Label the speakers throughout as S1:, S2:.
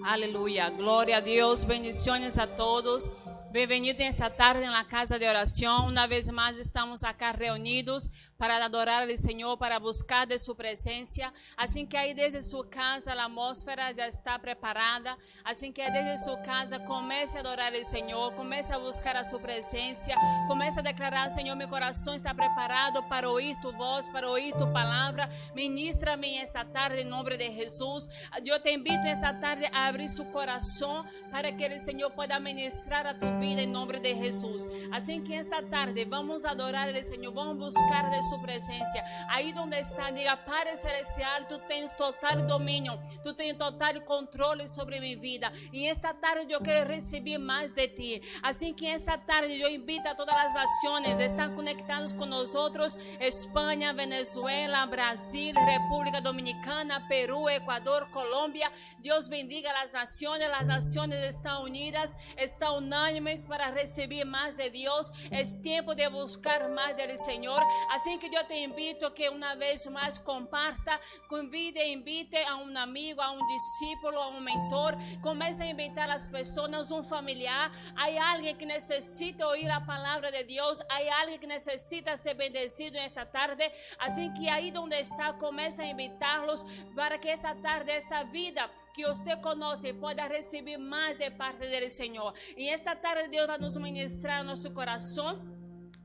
S1: Aleluya, gloria a Dios, bendiciones a todos. Bienvenidos esta tarde en la casa de oración. Una vez más estamos acá reunidos para adorar al Señor, para buscar de su presencia. Así que ahí desde su casa la atmósfera ya está preparada. Así que desde su casa comece a adorar al Señor, comece a buscar a su presencia, comece a declarar: Señor, mi corazón está preparado para oír tu voz, para oír tu palabra. Ministra-me esta tarde en nombre de Jesús. Yo te invito esta tarde a abrir su corazón para que el Señor pueda ministrar a tu vida en nombre de Jesús. Así que esta tarde vamos a adorar al Señor, vamos a buscar de su presencia. Ahí donde está, diga: Padre Celestial, tú tienes total dominio, tú tienes total control sobre mi vida. Y esta tarde yo quiero recibir más de ti. Así que esta tarde yo invito a todas las naciones, están conectados con nosotros: España, Venezuela, Brasil, República Dominicana, Perú, Ecuador, Colombia. Dios bendiga las naciones están unidas, están unánimes para recibir más de Dios. Es tiempo de buscar más del Señor. Así que yo te invito que una vez más comparta, invite a un amigo, a un discípulo, a un mentor. Comience a invitar a las personas, un familiar. Hay alguien que necesita oír la palabra de Dios, hay alguien que necesita ser bendecido en esta tarde. Así que ahí donde está, comience a invitarlos para que esta tarde, esta vida que usted conoce, pueda recibir más de parte del Señor. Y esta tarde Dios va a nos ministrar en nuestro corazón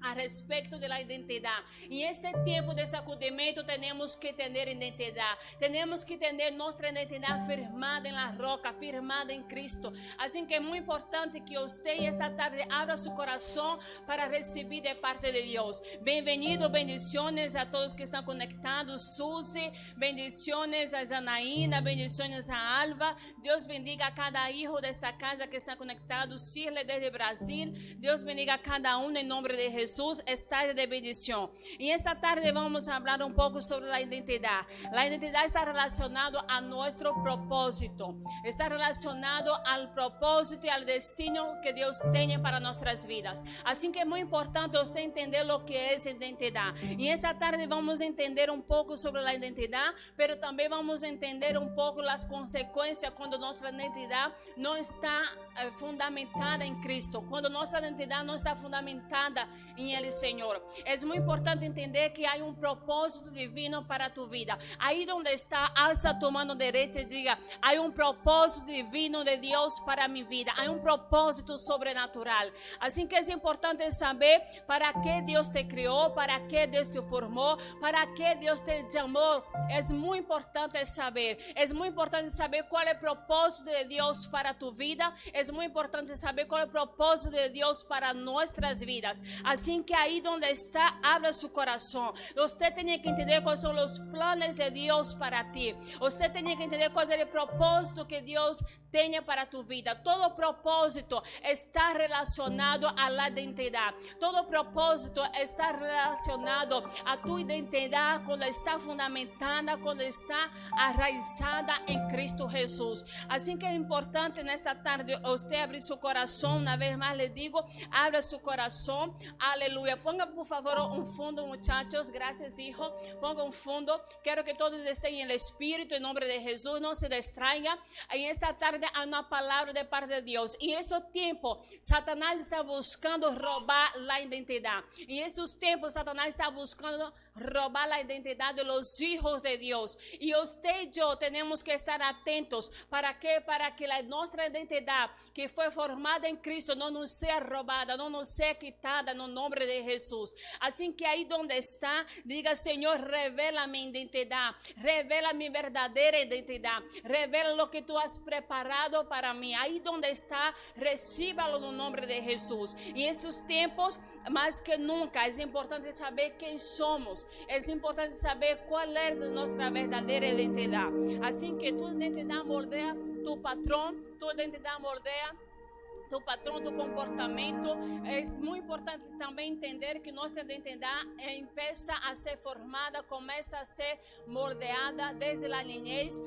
S1: a respecto de la identidad. Y este tiempo de sacudimiento tenemos que tener identidad. Tenemos que tener nuestra identidad firmada en la roca, firmada en Cristo. Así que es muy importante que usted esta tarde abra su corazón para recibir de parte de Dios. Bienvenido, bendiciones a todos que están conectados. Susi, bendiciones a Janaína, bendiciones a Alba. Dios bendiga a cada hijo de esta casa que está conectado. Sirle desde Brasil. Dios bendiga a cada uno en nombre de Jesús. Está de bendición. Y esta tarde vamos a hablar un poco sobre la identidad. La identidad está relacionado a nuestro propósito. Está relacionado al propósito y al destino que Dios tiene para nuestras vidas. Así que es muy importante usted entender lo que es identidad. Y esta tarde vamos a entender un poco sobre la identidad, pero también vamos a entender un poco las consecuencias cuando nuestra identidad no está fundamentada en Cristo, cuando nuestra identidad no está fundamentada en el Señor. Es muy importante entender que hay un propósito divino para tu vida. Ahí donde está, alza tu mano derecha y diga: hay un propósito divino de Dios para mi vida. Hay un propósito sobrenatural. Así que es importante saber para qué Dios te creó, para qué Dios te formó, para qué Dios te llamó. Es muy importante saber. Es muy importante saber cuál es el propósito de Dios para tu vida. Es muy importante saber cuál es el propósito de Dios para nuestras vidas. Así que ahí donde está, abra su corazón. Usted tiene que entender cuáles son los planes de Dios para ti. Usted tiene que entender cuál es el propósito que Dios tiene para tu vida. Todo propósito está relacionado a la identidad. Todo propósito está relacionado a tu identidad cuando está fundamentada, cuando está arraizada en Cristo Jesús. Así que es importante en esta tarde usted abrir su corazón. Una vez más le digo, abra su corazón. Aleluya. Ponga por favor un fondo, muchachos. Gracias, hijo. Ponga un fondo. Quiero que todos estén en el Espíritu en nombre de Jesús. No se distraigan. En esta tarde hay una palabra de parte de Dios. Y en estos tiempos Satanás está buscando robar la identidad. En estos tiempos Satanás está buscando robar la identidad de los hijos de Dios. Y usted y yo tenemos que estar atentos. ¿Para qué? Para que nuestra identidad que fue formada en Cristo no nos sea robada, no nos sea quitada en el nombre de Jesús. Así que ahí donde está, diga: Señor, revela mi identidad, revela mi verdadera identidad, revela lo que tú has preparado para mí. Ahí donde está, recíbalo en el nombre de Jesús. Y en estos tiempos, más que nunca, es importante saber quién somos. Es importante saber cuál es nuestra verdadera identidad. Así que tu identidad moldea tu patrón, tu identidad moldea tu patrão do comportamento. É muito importante também entender que nossa identidade começa a ser formada, começa a ser moldeada desde a niñez,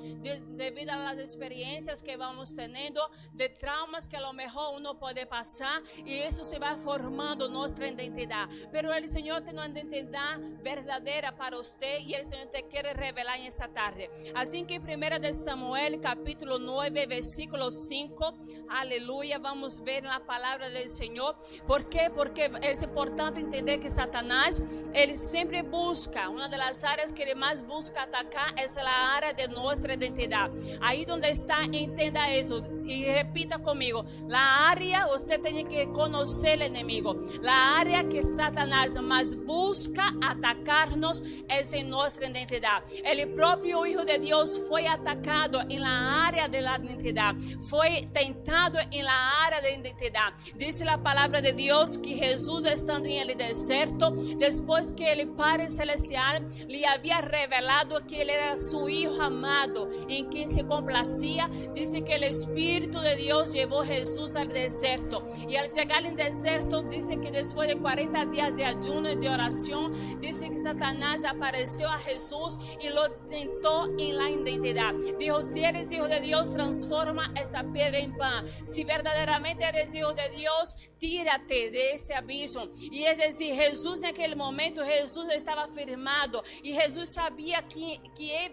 S1: devido às experiências que vamos tendo, de traumas que a lo mejor uno pode passar, e isso se vai formando nossa identidade. Pero o Senhor tem uma identidade verdadeira para você, e o Senhor te quer revelar nesta tarde. Assim que em 1 de Samuel, capítulo 9, versículo 5, aleluia, vamos ver na palavra do Senhor. Por quê? Porque é importante entender que Satanás, ele sempre busca, uma das áreas que ele mais busca atacar é a área de nossa identidade. Aí onde está, entenda isso e repita comigo: a área, você tem que conhecer o inimigo. A área que Satanás mais busca atacar-nos é em nossa identidade. Ele próprio Hijo de Deus foi atacado em la área da identidade, foi tentado em la área da identidade. Diz a palavra de Deus que Jesus, estando em el deserto, depois que ele Padre Celestial lhe havia revelado que ele era seu Hijo amado, em quem se complacía, diz que o Espírito de Deus levou Jesus ao deserto. E ao chegar em deserto, diz que depois de 40 dias de ayuno e de oração, diz que Satanás apareceu a Jesus e lo tentou em la identidade. Dijo: se eres Hijo de Deus, transforma esta pedra em pão. Se verdadeiramente eres Hijo de Deus, tírate de esse abismo. E é decir, Jesus naquele momento, Jesus estava firmado, e Jesus sabia que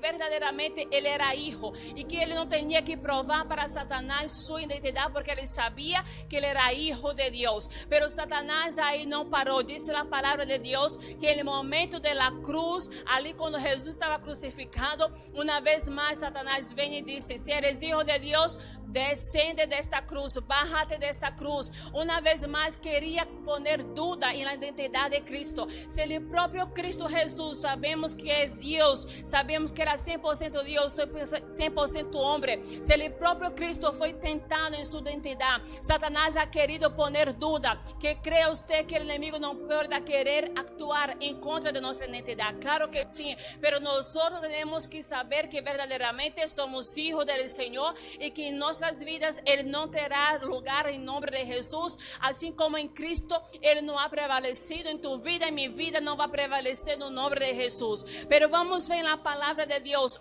S1: verdadeiramente ele era Hijo, e que ele não tinha que provar para Satanás sua identidade, porque ele sabia que ele era Hijo de Deus. Pero Satanás aí não parou. Diz a palavra de Deus que no momento da cruz, ali quando Jesus estava crucificado, uma vez mais Satanás vem e disse: se eres Hijo de Deus, descende desta cruz, bájate desta cruz. Uma vez mais queria poner dúvida na identidade de Cristo. Se ele próprio Cristo Jesus, sabemos que é Deus, sabemos que era 100% Deus, 100% homem. Se ele próprio Cristo foi tentado em sua identidade, Satanás ha querido poner dúvida. Que crê você que o inimigo não pode querer actuar em contra de nossa identidade? Claro que sim, pero nós temos que saber que verdadeiramente somos hijos do Senhor, e que em nossas vidas ele não terá lugar em nome de Jesus, assim como em Cristo ele não ha prevalecido em tu vida, em minha vida não vai prevalecer no nome de Jesus. Pero vamos ver na palavra de Deus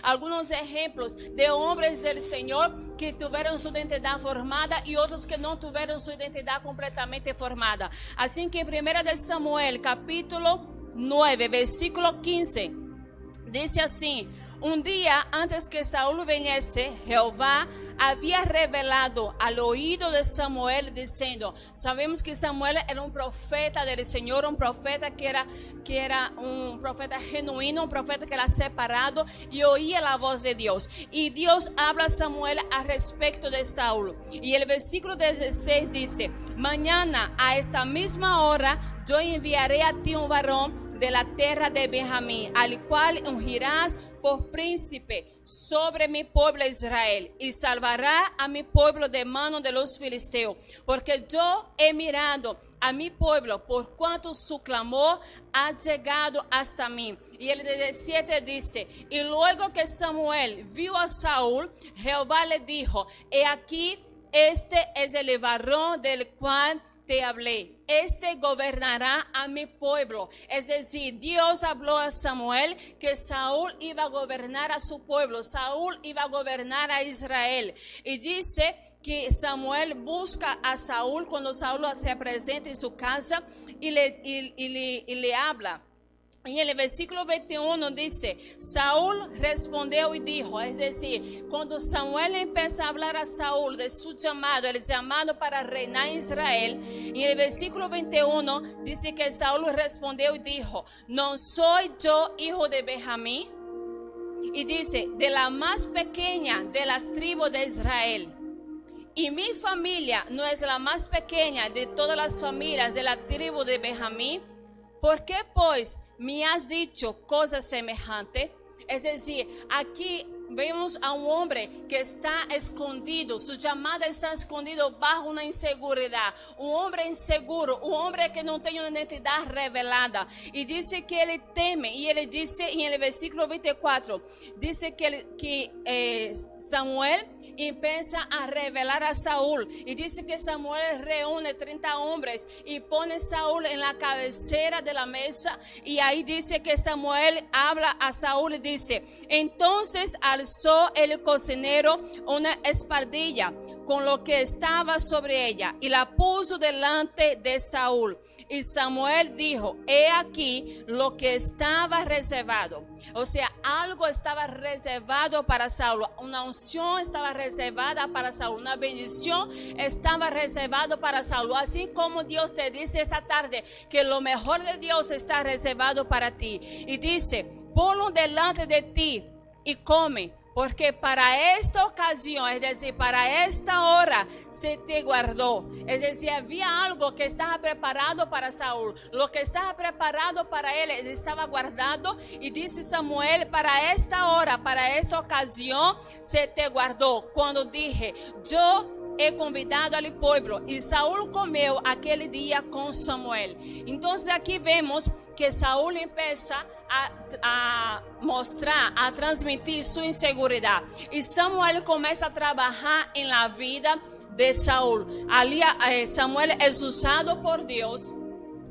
S1: alguns exemplos de homens do Senhor que tiveram sua identidade formada e outros que não tiveram sua identidade completamente formada. Assim que em 1 de Samuel, capítulo 9, versículo 15, diz assim: um dia antes que Saúl viniese, Jehová havia revelado ao ouído de Samuel, dizendo: sabemos que Samuel era um profeta do Senhor, um profeta que era um profeta genuíno, um profeta que era separado e oía a voz de Deus. E Deus habla a Samuel a respeito de Saúl. E o versículo 16 diz: mañana a esta mesma hora eu enviaré a ti um varão de la terra de Benjamín, al cual ungirás por príncipe sobre mi pueblo Israel, y salvará a mi pueblo de mano de los filisteos, porque yo he mirado a mi pueblo, por cuanto su clamor ha llegado hasta mí. Y el 17 dice: y luego que Samuel vio a Saúl, Jehová le dijo: he aquí, este es el varón del cual te hablé, este gobernará a mi pueblo. Es decir, Dios habló a Samuel que Saúl iba a gobernar a su pueblo, Saúl iba a gobernar a Israel. Y dice que Samuel busca a Saúl cuando Saúl se presenta en su casa y le habla. E no versículo 21 diz: Saúl respondeu e dijo, es decir, quando Samuel empieza a hablar a Saúl de su llamado, el llamado para reinar en Israel, e no versículo 21 diz que Saúl respondeu e dijo: ¿no soy yo hijo de Benjamín? Y dice: de la más pequeña de las tribus de Israel. Y mi familia no es la más pequeña de todas las familias de la tribu de Benjamín. ¿Por qué pues me has dicho cosas semejantes? Es decir, aquí vemos a un hombre que está escondido, su llamada está escondido bajo una inseguridad, un hombre inseguro, un hombre que no tiene una identidad revelada, y dice que él teme, y él dice en el versículo 24, dice que Samuel empieza a revelar a Saúl, y dice que Samuel reúne 30 hombres y pone a Saúl en la cabecera de la mesa, y ahí dice que Samuel habla a Saúl y dice: entonces alzó el cocinero una espaldilla con lo que estaba sobre ella y la puso delante de Saúl, y Samuel dijo: he aquí lo que estaba reservado. O sea, algo estaba reservado para Saúl, una unción estaba reservada para Saúl, una bendición estaba reservada para Saúl. Así como Dios te dice esta tarde que lo mejor de Dios está reservado para ti, y dice: ponlo delante de ti y come, porque para esta ocasión, es decir, para esta hora se te guardó. Es decir, había algo que estaba preparado para Saúl. Lo que estaba preparado para él estaba guardado. Y dice Samuel: para esta hora, para esta ocasión se te guardó. Cuando dije: yo he convidado al pueblo, y Saúl comió aquel día con Samuel. Entonces aquí vemos que Saúl empieza a mostrar, a transmitir su inseguridad, y Samuel comienza a trabajar en la vida de Saúl. Ali Samuel es usado por Dios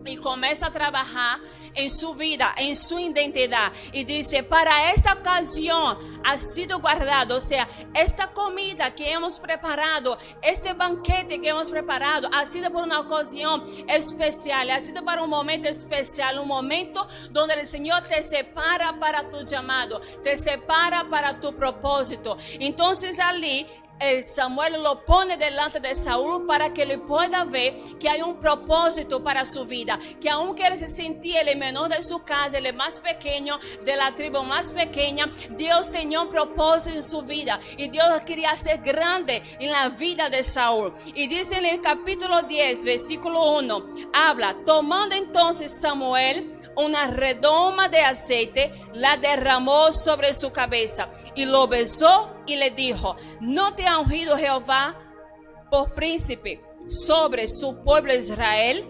S1: y comienza a trabajar en su vida, en su identidad, y dice: para esta ocasión ha sido guardado. O sea, esta comida que hemos preparado, este banquete que hemos preparado, ha sido por una ocasión especial, ha sido para un momento especial, un momento donde el Señor te separa para tu llamado, te separa para tu propósito. Entonces ali Samuel lo pone delante de Saúl para que le pueda ver que hay un propósito para su vida, que aunque él se sentía el menor de su casa, el más pequeño de la tribu más pequeña, Dios tenía un propósito en su vida, y Dios quería hacer grande en la vida de Saúl. Y dice en el capítulo 10 versículo 1, habla: tomando entonces Samuel una redoma de aceite, la derramó sobre su cabeza y lo besó y le dijo: ¿no te ha ungido Jehová por príncipe sobre su pueblo Israel?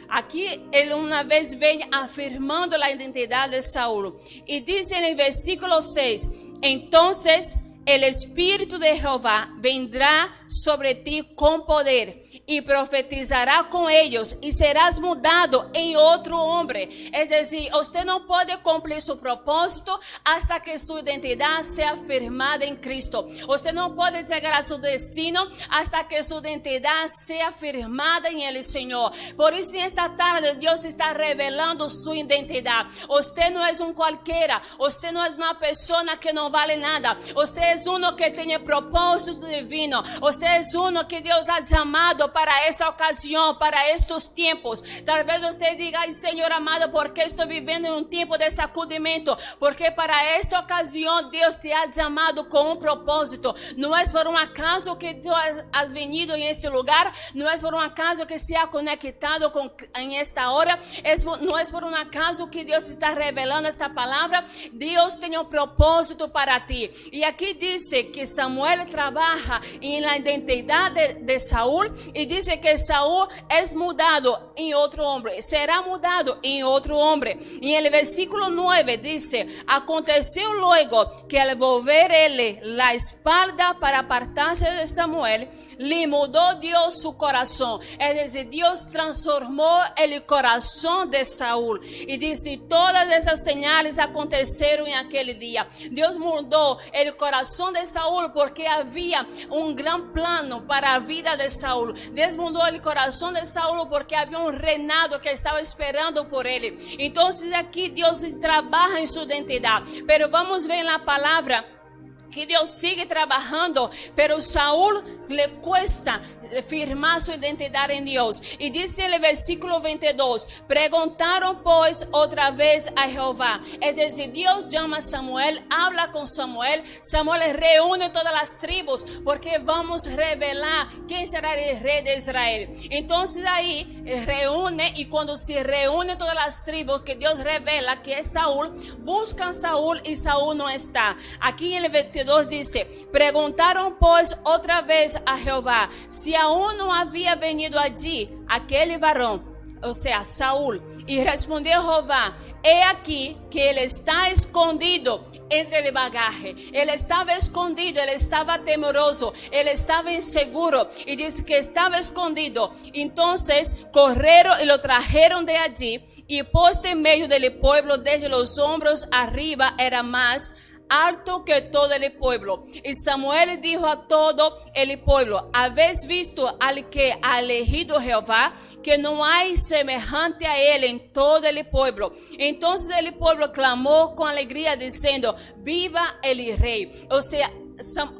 S1: Aquí él una vez viene afirmando la identidad de Saúl, y dice en el versículo 6: entonces el Espíritu de Jehová vendrá sobre ti con poder, y profetizará con ellos, y serás mudado en otro hombre. Es decir, usted no puede cumplir su propósito hasta que su identidad sea firmada en Cristo. Usted no puede llegar a su destino hasta que su identidad sea firmada en el Señor. Por eso en esta tarde Dios está revelando su identidad. Usted no es un cualquiera, usted no es una persona que no vale nada, usted es uno que tiene propósito divino, usted es uno que Dios ha llamado para esta ocasión, para estos tiempos. Tal vez usted diga: ay, Señor amado, ¿por qué estoy viviendo en un tiempo de sacudimiento? Porque para esta ocasión Dios te ha llamado con un propósito. No es por un acaso que tú has venido en este lugar, no es por un acaso que se ha conectado en esta hora, no es por un acaso que Dios está revelando esta palabra. Dios tiene un propósito para ti. Y aquí dice que Samuel trabaja en la identidad de Saúl, y dice que Saúl es mudado en otro hombre, será mudado en otro hombre. Y en el versículo 9 dice: aconteció luego que al volver él la espalda para apartarse de Samuel, le mudó Dios su corazón. Es decir, Dios transformó el corazón de Saúl. Y dice: todas esas señales acontecieron en aquel día. Dios mudó el corazón de Saúl porque había un gran plano para la vida de Saúl. Dios mudó el corazón de Saúl porque había un reinado que estaba esperando por él. Entonces aquí Dios trabaja en su identidad. Pero vamos a ver en la palabra que Dios sigue trabajando, pero Saúl le cuesta firmar su identidad en Dios. Y dice en el versículo 22, preguntaron pues otra vez a Jehová. Es decir, Dios llama a Samuel, habla con Samuel. Samuel reúne todas las tribus porque vamos a revelar quién será el rey de Israel. Entonces ahí reúne, y cuando se reúne todas las tribus que Dios revela que es Saúl, buscan a Saúl y Saúl no está. Aquí en el 22 dice, preguntaron pues otra vez a Jehová si aún no había venido allí aquel varón, o sea, Saúl. Y respondió Jehová, he aquí que él está escondido entre el bagaje. Él estaba escondido, él estaba temeroso, él estaba inseguro, y dice que estaba escondido. Entonces corrieron y lo trajeron de allí, y puesto en medio del pueblo desde los hombros arriba era más alto que todo el pueblo. Y Samuel dijo a todo el pueblo, ¿habéis visto al que ha elegido Jehová? Que no hay semejante a él en todo el pueblo. Entonces el pueblo clamó con alegría diciendo, viva el rey. O sea,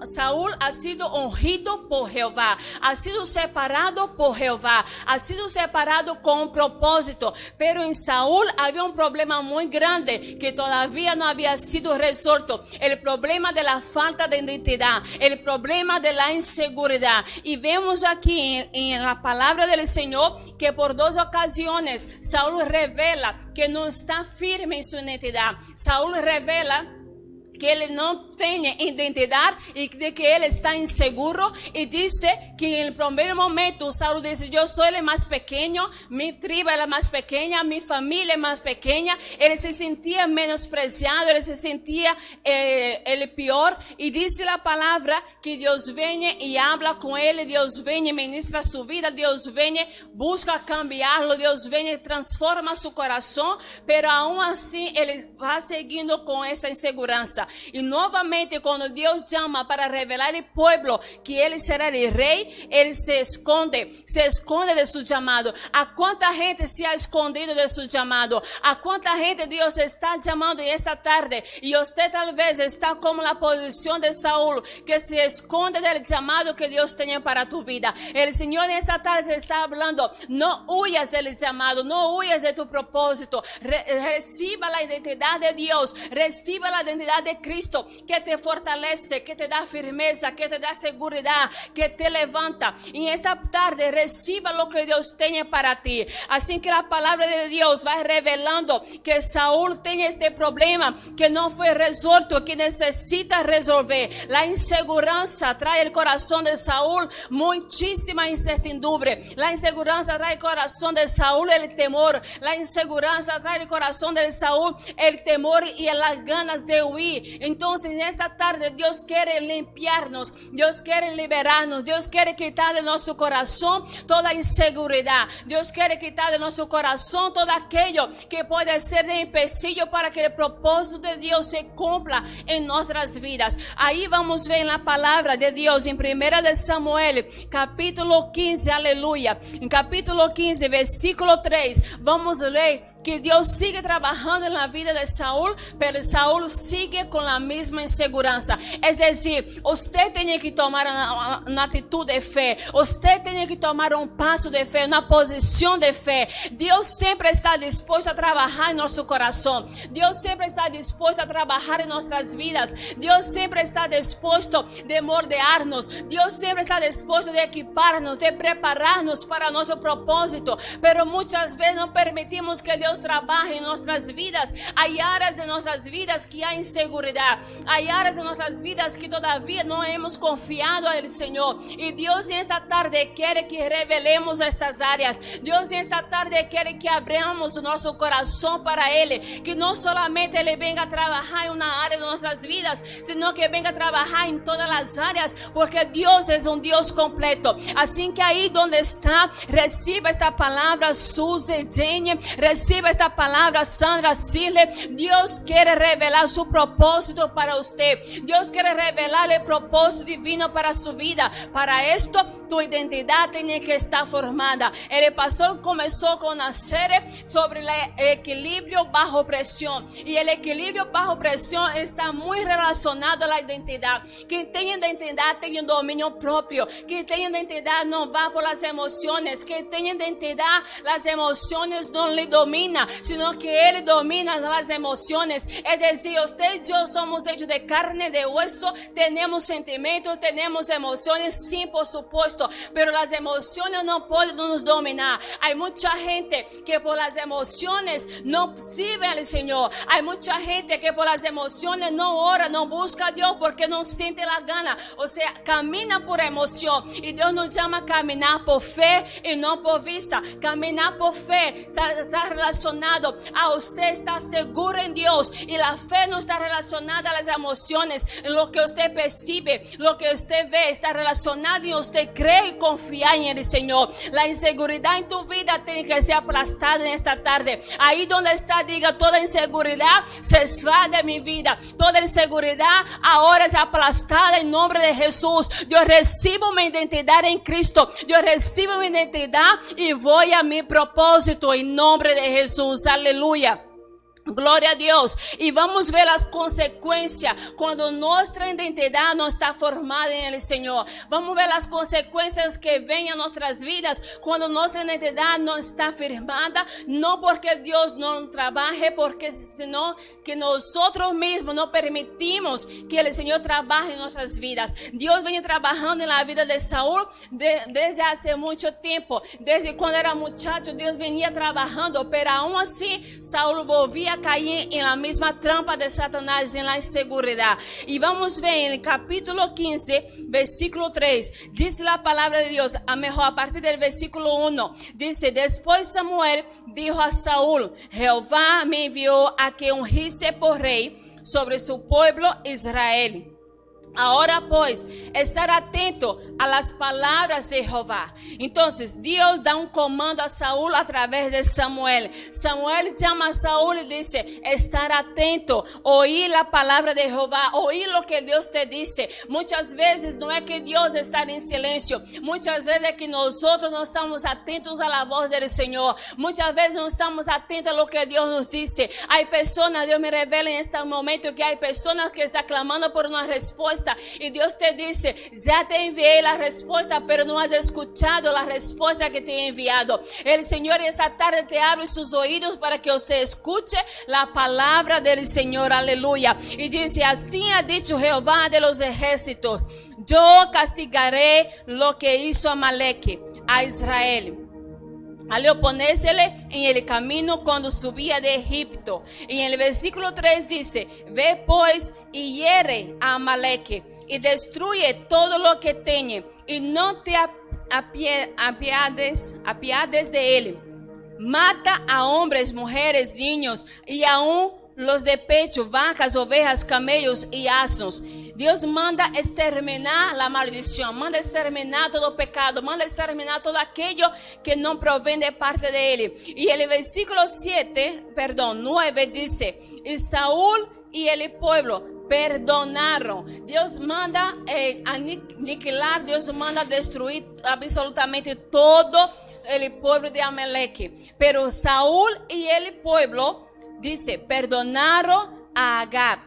S1: Saúl ha sido ungido por Jehová, ha sido separado por Jehová, ha sido separado con un propósito. Pero en Saúl había un problema muy grande que todavía no había sido resuelto: el problema de la falta de identidad, el problema de la inseguridad. Y vemos aquí en la palabra del Señor que por 2 ocasiones Saúl revela que no está firme en su identidad. Saúl revela que él no tiene identidad y de que él está inseguro, y dice que en el primer momento Saúl dice, yo soy el más pequeño, mi tribu es la más pequeña, mi familia es más pequeña. Él se sentía menospreciado, él se sentía el peor, y dice la palabra que Dios viene y habla con él, Dios viene y ministra su vida, Dios viene, busca cambiarlo, Dios viene y transforma su corazón, pero aún así él va siguiendo con esa inseguranza. Y nuevamente cuando Dios llama para revelar al pueblo que él será el rey, él se esconde de su llamado. ¿A cuánta gente se ha escondido de su llamado? ¿A cuánta gente Dios está llamando en esta tarde? Y usted tal vez está como la posición de Saúl, que se esconde del llamado que Dios tenía para tu vida. El Señor en esta tarde está hablando, no huyas del llamado, no huyas de tu propósito. Reciba la identidad de Dios, reciba la identidad de Cristo, que te fortalece, que te da firmeza, que te da seguridad, que te levanta. Y esta tarde reciba lo que Dios tiene para ti. Así que la palabra de Dios va revelando que Saúl tiene este problema que no fue resuelto, que necesita resolver. La inseguranza trae el corazón de Saúl muchísima incertidumbre. La inseguranza trae el corazón de Saúl el temor. La inseguranza trae el corazón de Saúl el temor y las ganas de huir. Entonces en esta tarde Dios quiere limpiarnos, Dios quiere liberarnos, Dios quiere quitar de nuestro corazón toda inseguridad. Dios quiere quitar de nuestro corazón todo aquello que puede ser de empecillo para que el propósito de Dios se cumpla en nuestras vidas. Ahí vamos a ver en la palabra de Dios en 1 de Samuel capítulo 15, aleluya. En capítulo 15 versículo 3 vamos a ver que Dios sigue trabajando en la vida de Saúl, pero Saúl sigue con la misma inseguranza. Es decir, usted tiene que tomar una actitud de fe, usted tiene que tomar un paso de fe, una posición de fe. Dios siempre está dispuesto a trabajar en nuestro corazón, Dios siempre está dispuesto a trabajar en nuestras vidas, Dios siempre está dispuesto de moldearnos, Dios siempre está dispuesto de equiparnos, de prepararnos para nuestro propósito. Pero muchas veces no permitimos que Dios trabaje en nuestras vidas. Hay áreas de nuestras vidas que hay inseguridad, hay áreas de nuestras vidas que todavía no hemos confiado al Señor, y Dios en esta tarde quiere que revelemos estas áreas. Dios en esta tarde quiere que abramos nuestro corazón para Él, que no solamente Él venga a trabajar en una área de nuestras vidas, sino que venga a trabajar en todas las áreas, porque Dios es un Dios completo. Así que ahí donde está, reciba esta palabra, Suze, Jenny, reciba reciba esta palabra, Sandra Sirle. Dios quiere revelar su propósito para usted. Dios quiere revelar el propósito divino para su vida. Para esto, tu identidad tiene que estar formada. El pastor comenzó con una serie sobre el equilibrio bajo presión. Y el equilibrio bajo presión está muy relacionado a la identidad. Quien tiene identidad tiene un dominio propio. Quien tiene identidad no va por las emociones. Quien tiene identidad, las emociones no le dominan, sino que él domina las emociones. Es decir, usted y yo somos hechos de carne, de hueso, tenemos sentimientos, tenemos emociones, sí, por supuesto, pero las emociones no pueden nos dominar. Hay mucha gente que por las emociones no sirve al Señor. Hay mucha gente que por las emociones no ora, no busca a Dios porque no siente la gana. O sea, camina por emoción. Y Dios nos llama a caminar por fe y no por vista. Caminar por fe está relacionado a usted estar seguro en Dios. Y la fe no está relacionada a las emociones. Lo que usted percibe, lo que usted ve, está relacionado y usted cree y confía en el Señor. La inseguridad en tu vida tiene que ser aplastada en esta tarde. Ahí donde está, diga: toda inseguridad se va de mi vida. Toda inseguridad ahora es aplastada en nombre de Jesús. Yo recibo mi identidad en Cristo. Yo recibo mi identidad y voy a mi propósito en nombre de Jesús. Aleluya. Gloria a Dios. Y vamos a ver las consecuencias cuando nuestra identidad no está formada en el Señor. Vamos a ver las consecuencias que ven a nuestras vidas cuando nuestra identidad no está firmada. No porque Dios no trabaje, porque sino que nosotros mismos no permitimos que el Señor trabaje en nuestras vidas. Dios viene trabajando en la vida de Saúl desde hace mucho tiempo. Desde cuando era muchacho, Dios venía trabajando, pero aún así Saúl volvía a caer en la misma trampa de Satanás, en la inseguridad. Y vamos a ver en el capítulo 15, versículo 3, dice la palabra de Dios, a partir del versículo 1, dice: después Samuel dijo a Saúl: Jehová me envió a que ungise por rey sobre su pueblo Israel. Ahora pues, estar atento a las palabras de Jehová. Entonces, Dios da un comando a Saúl a través de Samuel. Samuel llama a Saúl y dice: estar atento, oír la palabra de Jehová, oír lo que Dios te dice. Muchas veces no es que Dios está en silencio. Muchas veces es que nosotros no estamos atentos a la voz del Señor. Muchas veces no estamos atentos a lo que Dios nos dice. Hay personas, Dios me revela en este momento que hay personas que están clamando por una respuesta. Y Dios te dice: ya te envié la respuesta, pero no has escuchado la respuesta que te he enviado. El Señor esta tarde te abre sus oídos para que usted escuche la palabra del Señor. Aleluya. Y dice: así ha dicho Jehová de los ejércitos: yo castigaré lo que hizo Amalek a Israel al oponérsele en el camino cuando subía de Egipto. Y en el versículo 3 dice: ve pues y hiere a Amalek y destruye todo lo que tiene, y no te apiades de él. Mata a hombres, mujeres, niños y aún los de pecho, vacas, ovejas, camellos y asnos. Dios manda exterminar la maldición, manda exterminar todo pecado, manda exterminar todo aquello que no proviene de parte de él. Y el versículo 9 dice: y Saúl y el pueblo perdonaron. Dios manda aniquilar, Dios manda destruir absolutamente todo el pueblo de Amalek. Pero Saúl y el pueblo, dice, perdonaron a Agag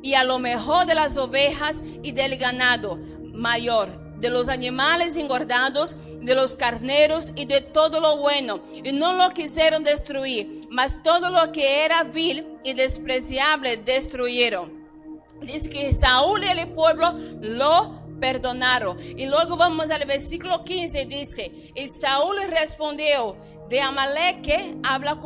S1: y a lo mejor de las ovejas y del ganado mayor, de los animales engordados, de los carneros y de todo lo bueno, y no lo quisieron destruir, mas todo lo que era vil y despreciable destruyeron. Dice que Saúl y el pueblo lo perdonaron. Y luego vamos al versículo 15, dice: y Saúl respondió: de Amalek, habla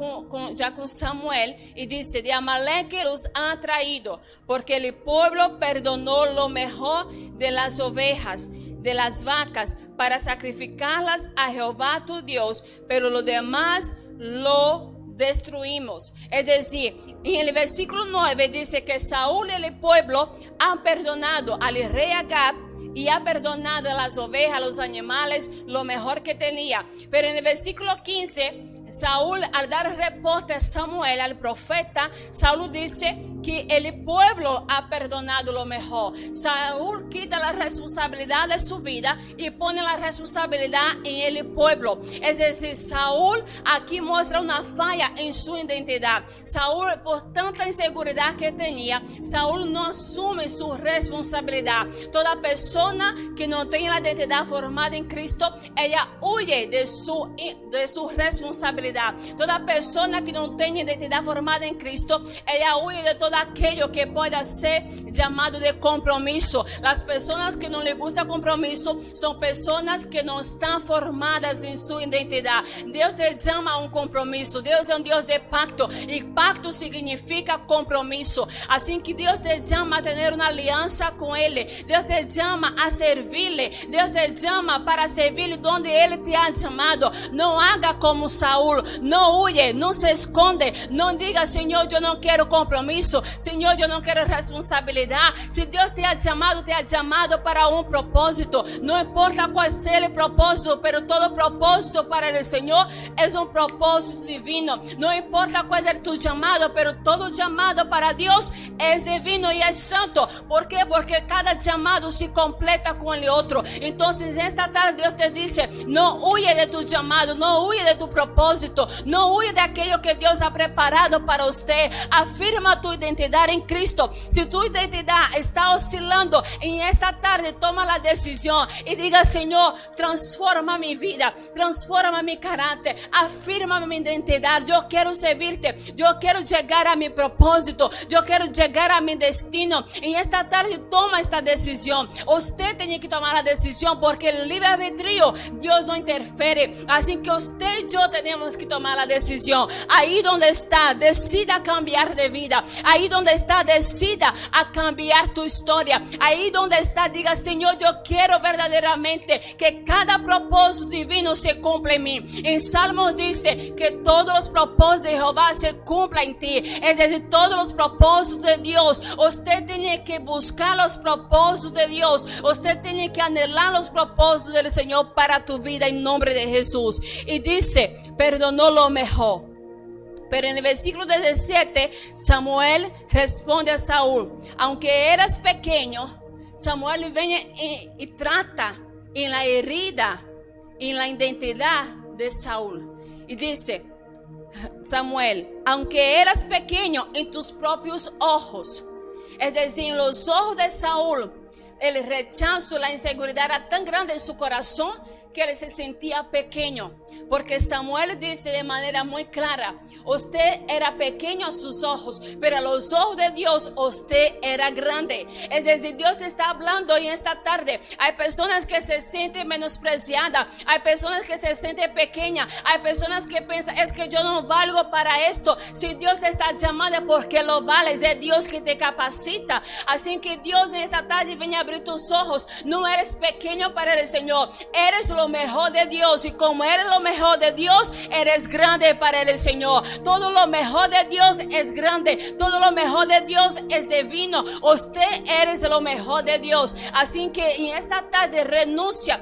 S1: ya con Samuel, y dice: de Amalek los ha traído, porque el pueblo perdonó lo mejor de las ovejas, de las vacas, para sacrificarlas a Jehová tu Dios, pero lo demás lo destruimos. Es decir, en el versículo 9 dice que Saúl y el pueblo han perdonado al rey Agag y ha perdonado a las ovejas, a los animales, lo mejor que tenía. Pero en el versículo 15 Saúl, al dar reporte a Samuel, al profeta, Saúl dice que el pueblo ha perdonado lo mejor. Saúl quita la responsabilidad de su vida y pone la responsabilidad en el pueblo. Es decir, Saúl aquí muestra una falla en su identidad. Saúl, por tanta inseguridad que tenía, Saúl no asume su responsabilidad. Toda persona que no tiene la identidad formada en Cristo, ella huye de su responsabilidad. Toda persona que no tiene identidad formada en Cristo, ella huye de todo aquello que pueda ser llamado de compromiso. Las personas que no les gusta compromiso son personas que no están formadas en su identidad. Dios te llama a un compromiso. Dios es un Dios de pacto y pacto significa compromiso. Así que Dios te llama a tener una alianza con Él. Dios te llama a servirle. Dios te llama para servirle donde Él te ha llamado. No haga como Saúl. No huye, no se esconde. No diga, Señor, yo no quiero compromiso. Señor, yo no quiero responsabilidad. Si Dios te ha llamado para un propósito. No importa cuál sea el propósito, pero todo propósito para el Señor es un propósito divino. No importa cuál es tu llamado, pero todo llamado para Dios es divino y es santo. ¿Por qué? Porque cada llamado se completa con el otro. Entonces esta tarde Dios te dice, no huye de tu llamado, no huye de tu propósito, no huye de aquello que Dios ha preparado para usted. Afirma tu identidad en Cristo. Si tu identidad está oscilando, en esta tarde toma la decisión y diga, Señor, transforma mi vida, transforma mi carácter, afirma mi identidad. Yo quiero servirte, yo quiero llegar a mi propósito, yo quiero llegar a mi destino. En esta tarde toma esta decisión. Usted tiene que tomar la decisión porque el libre albedrío Dios no interfiere. Así que usted y yo tenemos que tomar la decisión. Ahí donde está, decida cambiar de vida. Ahí donde está, decida a cambiar tu historia. Ahí donde está, diga, Señor, yo quiero verdaderamente que cada propósito divino se cumpla en mí. En Salmos dice que todos los propósitos de Jehová se cumplan en ti. Es decir, todos los propósitos de Dios. Usted tiene que buscar los propósitos de Dios. Usted tiene que anhelar los propósitos del Señor para tu vida en nombre de Jesús. Y dice, perdonó lo mejor. Pero en el versículo 17, Samuel responde a Saúl, aunque eras pequeño, Samuel viene y trata en la herida, en la identidad de Saúl. Y dice, Samuel, aunque eras pequeño en tus propios ojos, es decir, en los ojos de Saúl, el rechazo, la inseguridad era tan grande en su corazón que él se sentía pequeño. Porque Samuel dice de manera muy clara, usted era pequeño a sus ojos, pero a los ojos de Dios usted era grande. Es decir, Dios está hablando hoy en esta tarde. Hay personas que se sienten menospreciadas, hay personas que se sienten pequeñas, hay personas que piensan, es que yo no valgo para esto. Si Dios te está llamando porque lo vales, es Dios que te capacita. Así que Dios en esta tarde viene a abrir tus ojos. No eres pequeño para el Señor, eres lo mejor de Dios, y como eres lo mejor de Dios, eres grande para el Señor. Todo lo mejor de Dios es grande, todo lo mejor de Dios es divino. Usted eres lo mejor de Dios. Así que en esta tarde renuncia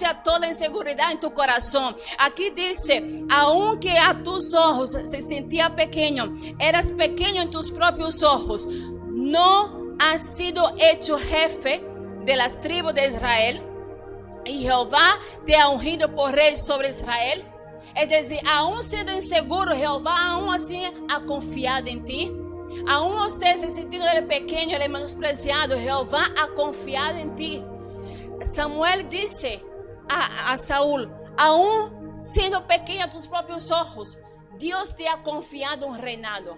S1: a toda inseguridad en tu corazón. Aquí dice, aunque a tus ojos se sentía pequeño, eras pequeño en tus propios ojos, no has sido hecho jefe de las tribus de Israel, y Jehová te ha ungido por rey sobre Israel. Es decir, aún siendo inseguro, Jehová aún así ha confiado en ti. Aún usted se sintiendo el pequeño, el menospreciado, Jehová ha confiado en ti. Samuel dice a Saúl, aún siendo pequeño a tus propios ojos, Dios te ha confiado un reinado.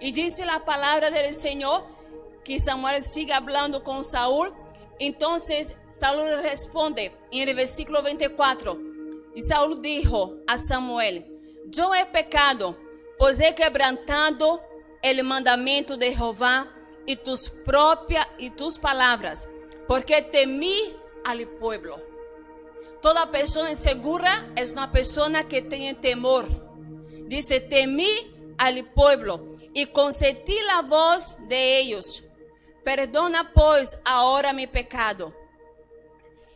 S1: Y dice la palabra del Señor que Samuel sigue hablando con Saúl. Entonces Saúl responde en el versículo 24. Y Saúl dijo a Samuel, yo he pecado, pues he quebrantado el mandamiento de Jehová y tus palabras, porque temí al pueblo. Toda persona insegura es una persona que tiene temor. Dice, temí al pueblo y consentí la voz de ellos. Perdona pues ahora mi pecado.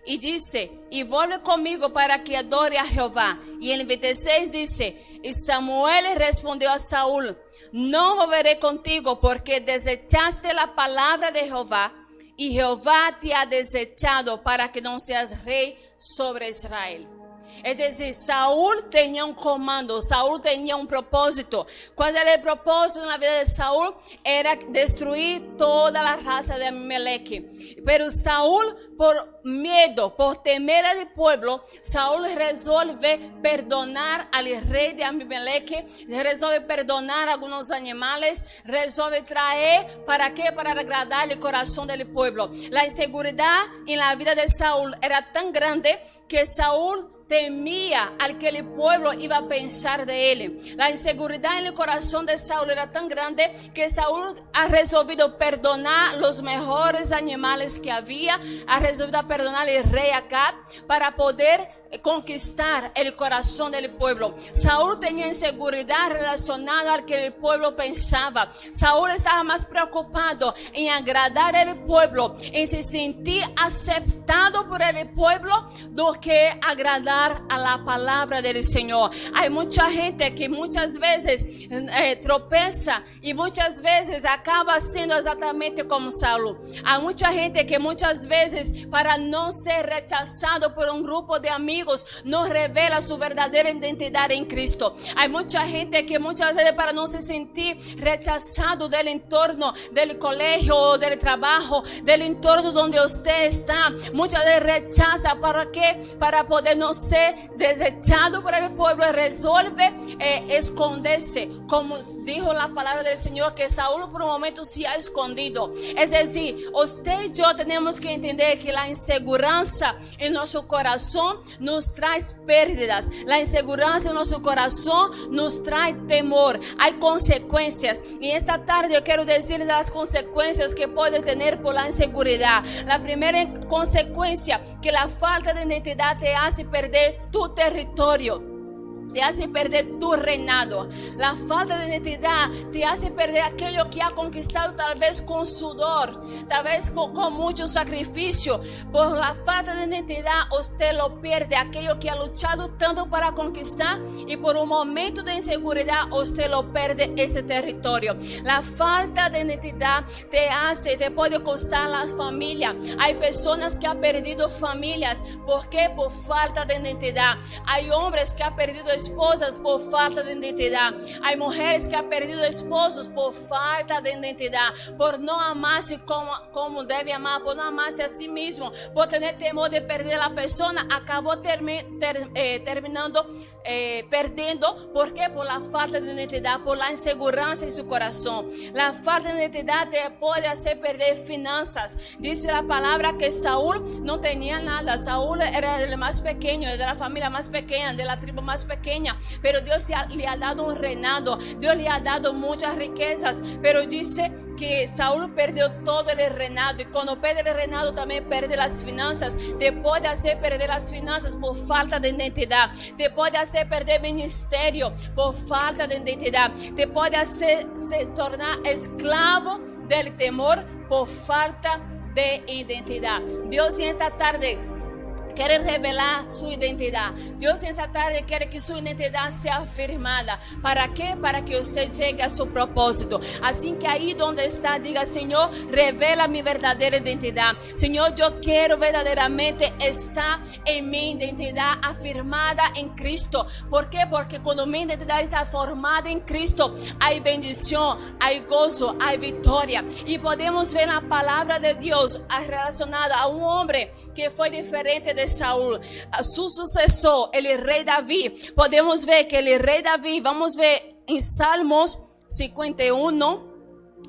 S1: y dice, y vuelve conmigo para que adore a Jehová. Y en el 26 dice, y Samuel respondió a Saúl, no volveré contigo porque desechaste la palabra de Jehová y Jehová te ha desechado para que no seas rey sobre Israel. Es decir, Saúl tenía un comando, Saúl tenía un propósito. ¿Cuál era el propósito en la vida de Saúl? Era destruir toda la raza de Abimelech. Pero Saúl, por miedo, por temer al pueblo, Saúl resuelve perdonar al rey de Abimelech, resuelve perdonar algunos animales, resuelve traer, ¿para qué? Para agradar el corazón del pueblo. La inseguridad en la vida de Saúl era tan grande que Saúl temía al que el pueblo iba a pensar de él. La inseguridad en el corazón de Saúl era tan grande que Saúl ha resolvido perdonar los mejores animales que había, ha resolvido perdonar al rey Acab para poder conquistar el corazón del pueblo. Saúl tenía inseguridad relacionada al que el pueblo pensaba. Saúl estaba más preocupado en agradar al pueblo, en se sentir aceptado por el pueblo, do que agradar a la palabra del Señor. Hay mucha gente que muchas veces tropeza y muchas veces acaba siendo exactamente como Saúl. Hay mucha gente que muchas veces, para no ser rechazado por un grupo de amigos, no revela su verdadera identidad en Cristo. Hay mucha gente que muchas veces, para no se sentir rechazado del entorno, del colegio, del trabajo, del entorno donde usted está, muchas veces rechaza. ¿Para qué? Para poder no ser desechado por el pueblo, resuelve esconderse, como dijo la palabra del Señor, que Saúl por un momento se ha escondido. Es decir, usted y yo tenemos que entender que la inseguranza en nuestro corazón nos trae pérdidas. La inseguranza en nuestro corazón nos trae temor. Hay consecuencias. Y esta tarde yo quiero decirles las consecuencias que puede tener por la inseguridad. La primera consecuencia, que la falta de identidad te hace perder tu territorio, te hace perder tu reinado. La falta de identidad te hace perder aquello que ha conquistado, tal vez con sudor, tal vez con mucho sacrificio. Por la falta de identidad usted lo pierde, aquello que ha luchado tanto para conquistar, y por un momento de inseguridad usted lo pierde, ese territorio. La falta de identidad te puede costar la familia. Hay personas que han perdido familias. ¿Por qué? Por falta de identidad. Hay hombres que han perdido esposas por falta de identidad. Hay mujeres que han perdido esposos por falta de identidad, por no amarse como debe amar, por no amarse a sí mismo, por tener temor de perder a la persona, acabó terminando perdiendo. ¿Por qué? Por la falta de identidad, por la inseguridad en su corazón. La falta de identidad te puede hacer perder finanzas. Dice la palabra que Saúl no tenía nada. Saúl era el más pequeño, de la familia más pequeña, de la tribu más pequeña, pero Dios le ha dado un reinado, Dios le ha dado muchas riquezas, pero dice que Saúl perdió todo el reinado, y cuando pierde el reinado también pierde las finanzas. Te puede hacer perder las finanzas por falta de identidad, te puede hacer perder ministerio por falta de identidad, te puede hacer tornar esclavo del temor por falta de identidad. Dios en esta tarde quiere revelar su identidad. Dios en esta tarde quiere que su identidad sea afirmada. ¿Para qué? Para que usted llegue a su propósito. Así que ahí donde está, diga: Señor, revela mi verdadera identidad. Señor, yo quiero verdaderamente estar en mi identidad afirmada en Cristo. ¿Por qué? Porque cuando mi identidad está formada en Cristo, hay bendición, hay gozo, hay victoria. Y podemos ver la palabra de Dios relacionada a un hombre que fue diferente de Saúl, a su sucesor, el rey David. Podemos ver que el rey David, vamos a ver en Salmos 51,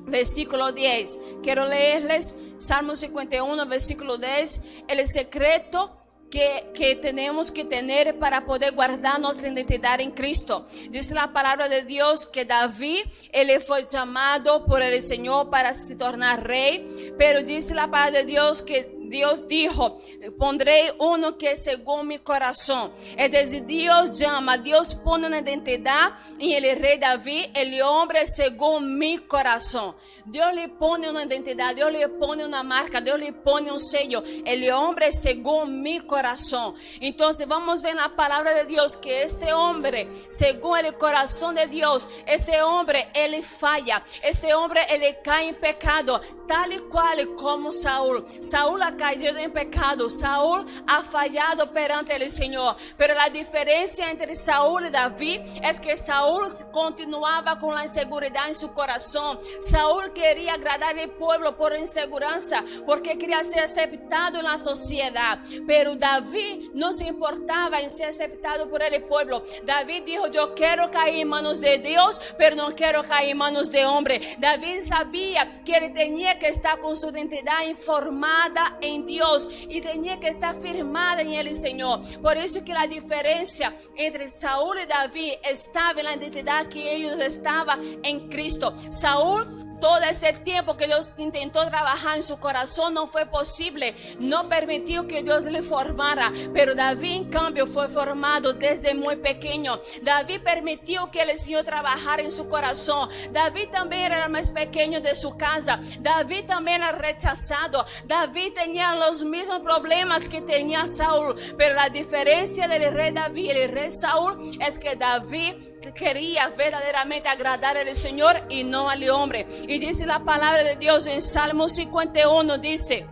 S1: versículo 10. Quiero leerles Salmos 51, versículo 10. El secreto que tenemos que tener para poder guardar nuestra identidad en Cristo. Dice la palabra de Dios que David, él fue llamado por el Señor para se tornar rey, pero dice la palabra de Dios que
S2: Dios dijo, pondré uno que es según mi corazón. Es decir, Dios llama, Dios pone una identidad en el rey David, el hombre según mi corazón. Dios le pone una identidad, Dios le pone una marca, Dios le pone un sello, el hombre según mi corazón. Entonces vamos a ver en la palabra de Dios que este hombre, según el corazón de Dios, este hombre, él falla, este hombre, él cae en pecado, tal y cual como Saúl. Saúl ha caído en pecado, Saúl ha fallado perante el Señor, pero la diferencia entre Saúl y David es que Saúl continuaba con la inseguridad en su corazón. Saúl quería agradar al pueblo por inseguranza, porque quería ser aceptado en la sociedad, pero David no se importaba en ser aceptado por el pueblo. David dijo, yo quiero caer en manos de Dios, pero no quiero caer en manos de hombre. David sabía que él tenía que estar con su identidad informada en Dios y tenía que estar firmada en el Señor. Por eso que la diferencia entre Saúl y David estaba en la identidad que ellos estaban en Cristo. Saúl, todo este tiempo que Dios intentó trabajar en su corazón, no fue posible, no permitió que Dios le formara, pero David en cambio fue formado desde muy pequeño. David permitió que el Señor trabajara en su corazón. David también era el más pequeño de su casa, David también era rechazado, David tenía los mismos problemas que tenía Saúl, pero la diferencia del rey David y el rey Saúl es que David quería verdaderamente agradar al Señor y no al hombre. Y dice la palabra de Dios en Salmo 51, dice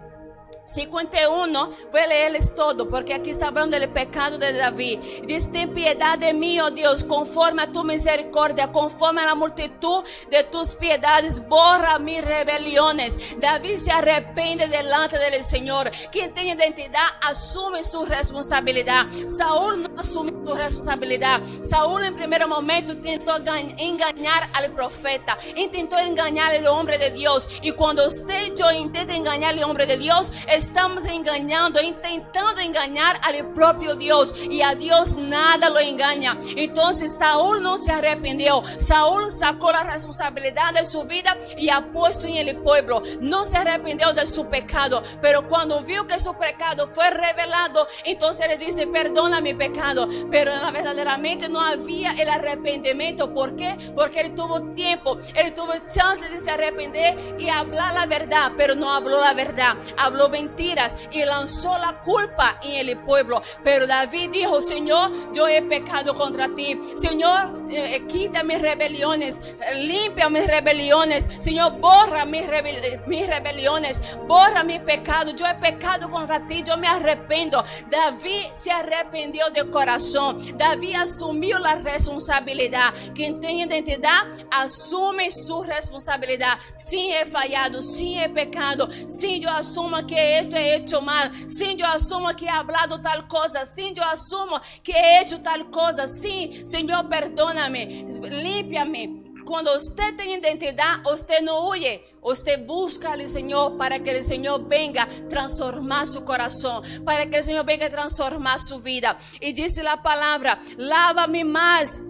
S2: 51, voy a leerles todo porque aquí está hablando del pecado de David. Dice, ten piedad de mí, oh Dios, conforme a tu misericordia, conforme a la multitud de tus piedades, borra mis rebeliones. David se arrepiente delante del Señor. Quien tiene identidad asume su responsabilidad. Saúl no asume su responsabilidad. Saúl en primer momento intentó engañar al profeta, intentó engañar al hombre de Dios. Y cuando usted y yo intentan engañar al hombre de Dios, estamos engañando, intentando engañar al propio Dios, y a Dios nada lo engaña. Entonces Saúl no se arrepintió. Saúl sacó la responsabilidad de su vida y ha puesto en el pueblo. No se arrepintió de su pecado, pero cuando vio que su pecado fue revelado, entonces le dice, perdona mi pecado. Pero verdaderamente no había el arrepentimiento. ¿Por qué? Porque él tuvo tiempo, él tuvo chance de se arrepentir y hablar la verdad, pero no habló la verdad, habló mentiras y lanzó la culpa en el pueblo. Pero David dijo, Señor, yo he pecado contra ti. Señor, quita mis rebeliones, limpia mis rebeliones. Señor, borra mis rebeliones, borra mi pecado. Yo he pecado contra ti, yo me arrepiento. David se arrepintió de corazón. David asumió la responsabilidad. Quien tiene identidad asume su responsabilidad. Sí, he fallado, sí, he pecado, sí, yo asumo que esto he hecho mal, sí, yo asumo que he hablado tal cosa, sí, yo asumo que he hecho tal cosa, sí, Señor, perdóname, límpiame. Cuando usted tiene identidad, usted no huye, usted busca al Señor para que el Señor venga a transformar su corazón, para que el Señor venga a transformar su vida. Y dice la palabra, lávame más